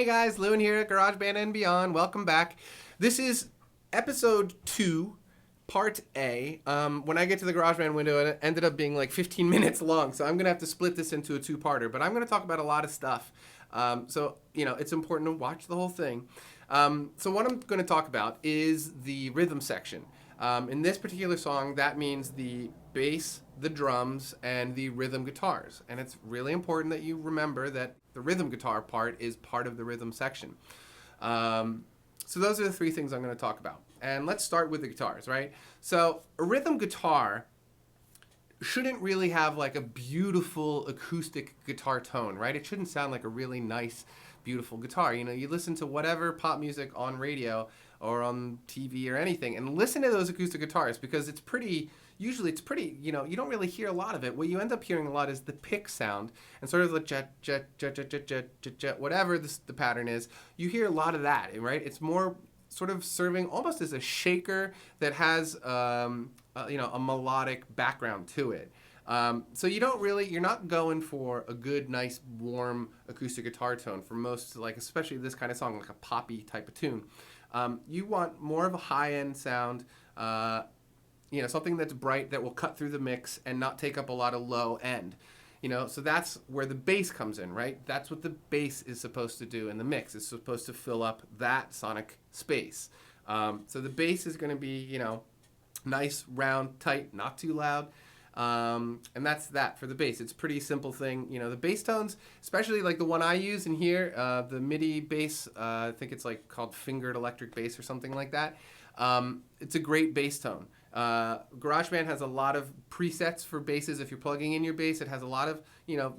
Hey guys, Lewin here at GarageBand and Beyond. Welcome back. This is episode 2, part A. When I get to the GarageBand window, it ended up being like 15 minutes long, so I'm going to have to split this into a two-parter, but I'm going to talk about a lot of stuff. It's important to watch the whole thing. So what I'm going to talk about is the rhythm section. In this particular song, that means the bass, the drums, and the rhythm guitars. And it's really important that you remember that the rhythm guitar part is part of the rhythm section. So those are the three things I'm going to talk about. And let's start with the guitars, right? So a rhythm guitar shouldn't really have like a beautiful acoustic guitar tone, right? It shouldn't sound like a really nice, beautiful guitar. You know, you listen to whatever pop music on radio or on TV or anything and listen to those acoustic guitars because it's pretty, you don't really hear a lot of it. What you end up hearing a lot is the pick sound and sort of the jet, jet, jet, jet, jet, jet, jet, jet, whatever the pattern is. You hear a lot of that, right? It's more sort of serving almost as a shaker that has, a melodic background to it. So you're not going for a good, nice, warm acoustic guitar tone for most, like especially this kind of song, like a poppy type of tune. You want more of a high-end sound, something that's bright that will cut through the mix and not take up a lot of low end. So that's where the bass comes in, right? That's what the bass is supposed to do in the mix. It's supposed to fill up that sonic space. So the bass is going to be, nice, round, tight, not too loud. And that's that for the bass. It's a pretty simple thing. The bass tones, especially like the one I use in here, the MIDI bass, I think it's like called fingered electric bass or something like that. It's a great bass tone. GarageBand has a lot of presets for basses. If you're plugging in your bass, it has a lot of,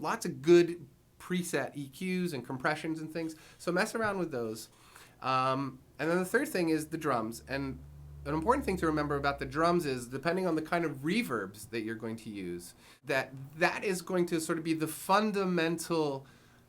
lots of good preset EQs and compressions and things. So mess around with those. And then the third thing is the drums. And an important thing to remember about the drums is, depending on the kind of reverbs that you're going to use, that is going to sort of be the fundamental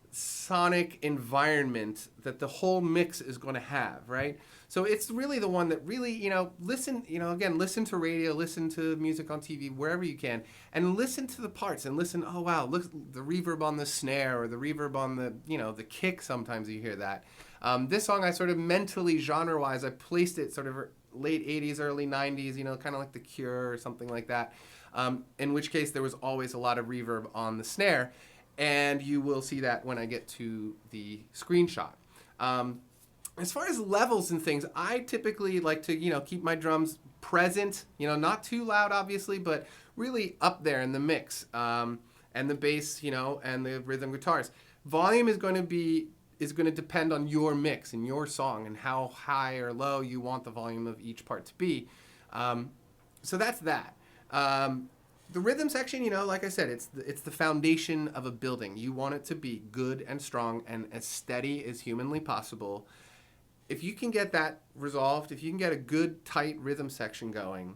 sonic environment that the whole mix is going to have, right? So it's really the one that really, listen to radio, listen to music on TV, wherever you can, and listen to the parts and listen, oh wow, look, the reverb on the snare or the reverb on the, the kick, sometimes you hear that. This song, I sort of mentally, genre-wise, I placed it sort of late 80s, early 90s, kind of like The Cure or something like that, in which case there was always a lot of reverb on the snare, and you will see that when I get to the screenshot. As far as levels and things, I typically like to, keep my drums present, not too loud, obviously, but really up there in the mix, and the bass, and the rhythm guitars. Volume is going to depend on your mix and your song and how high or low you want the volume of each part to be. So that's that. The rhythm section, like I said, it's the foundation of a building. You want it to be good and strong and as steady as humanly possible. If you can get that resolved, if you can get a good, tight rhythm section going,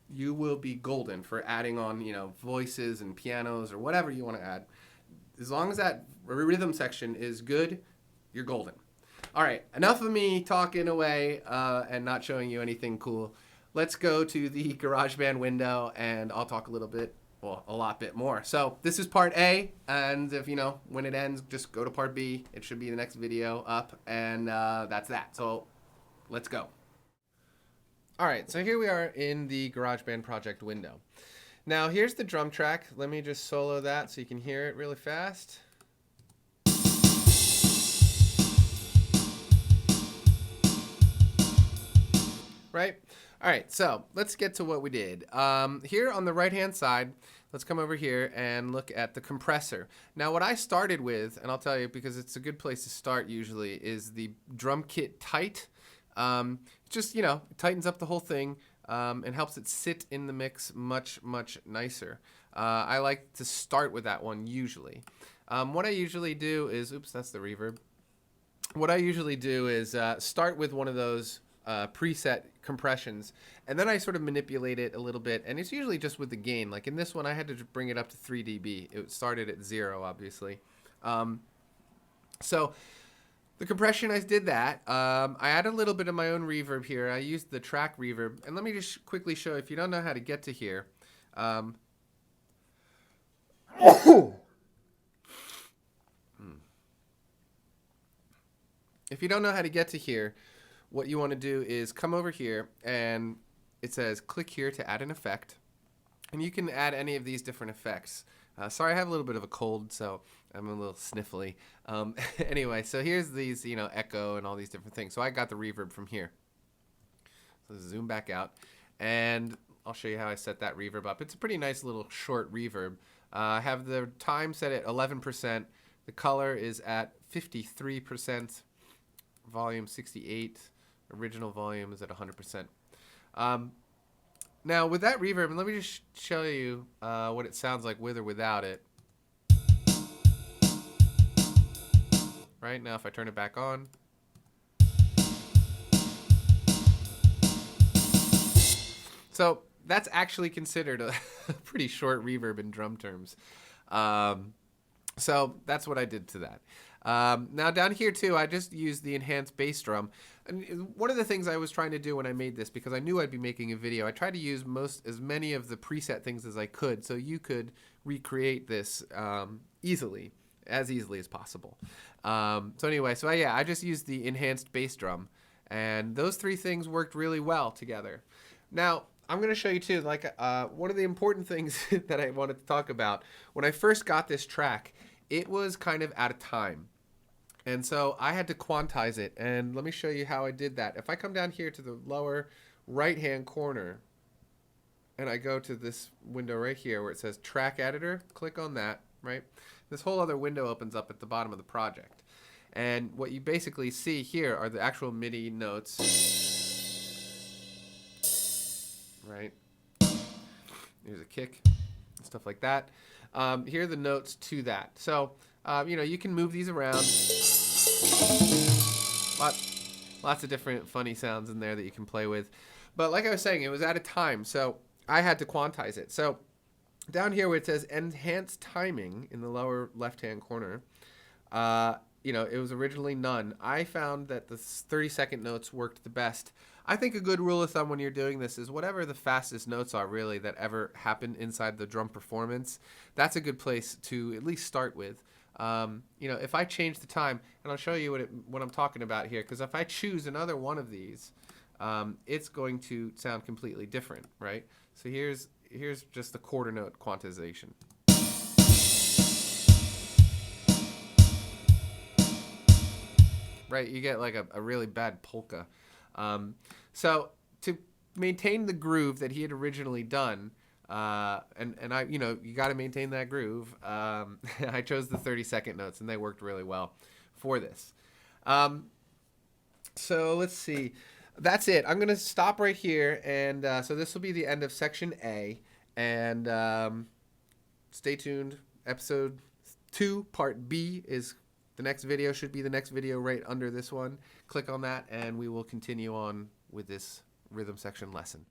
you will be golden for adding on, voices and pianos or whatever you want to add. As long as that rhythm section is good, you're golden. All right, enough of me talking away and not showing you anything cool. Let's go to the GarageBand window, and I'll talk a lot bit more. So this is part A, and if when it ends, just go to part B. It should be the next video up, and that's that. So let's go. All right, so here we are in the GarageBand project window. Now here's the drum track. Let me just solo that so you can hear it really fast. Right? All right, so let's get to what we did. Here on the right-hand side, let's come over here and look at the compressor. Now what I started with, and I'll tell you because it's a good place to start usually, is the drum kit tight. Just, it tightens up the whole thing and helps it sit in the mix much, much nicer. I like to start with that one usually. What I usually do is, oops, that's the reverb. What I usually do is start with one of those preset compressions, and then I sort of manipulate it a little bit, and it's usually just with the gain. Like in this one, I had to bring it up to 3 dB. It started at 0, obviously. So the compression, I did that. I added a little bit of my own reverb here. I used the track reverb, and let me just quickly show, if you don't know how to get to here. if you don't know how to get to here, what you want to do is come over here, and it says click here to add an effect. And you can add any of these different effects. Sorry, I have a little bit of a cold, so I'm a little sniffly. Anyway, so here's these, echo and all these different things. So I got the reverb from here. So zoom back out, and I'll show you how I set that reverb up. It's a pretty nice little short reverb. I have the time set at 11%. The color is at 53%. Volume 68. Original volume is at 100%. Now with that reverb, and let me just show you what it sounds like with or without it. Right now, if I turn it back on, so that's actually considered a pretty short reverb in drum terms. So that's what I did to that. Now down here too, I just used the enhanced bass drum. And one of the things I was trying to do when I made this, because I knew I'd be making a video, I tried to use as many of the preset things as I could, so you could recreate this easily as possible. So anyway, yeah, I just used the enhanced bass drum, and those three things worked really well together. Now, I'm going to show you too, like one of the important things that I wanted to talk about. When I first got this track, it was kind of out of time. And so I had to quantize it, and let me show you how I did that. If I come down here to the lower right-hand corner, and I go to this window right here where it says Track Editor, click on that, right? This whole other window opens up at the bottom of the project. And what you basically see here are the actual MIDI notes, right? Here's a kick, and stuff like that. Here are the notes to that. So, you can move these around. Lots of different funny sounds in there that you can play with. But like I was saying, it was out of time, so I had to quantize it. So down here where it says enhance timing in the lower left-hand corner, it was originally none. I found that the 30-second notes worked the best. I think a good rule of thumb when you're doing this is whatever the fastest notes are really that ever happen inside the drum performance, that's a good place to at least start with. If I change the time, and I'll show you what I'm talking about here, because if I choose another one of these, it's going to sound completely different, right? So here's just the quarter note quantization. Right, you get like a really bad polka. So to maintain the groove that he had originally done, and I, you got to maintain that groove. I chose the 30-second notes, and they worked really well for this. So let's see. That's it. I'm going to stop right here, and so this will be the end of section A. And stay tuned. Episode 2, part B is the next video. Should be the next video right under this one. Click on that, and we will continue on with this rhythm section lesson.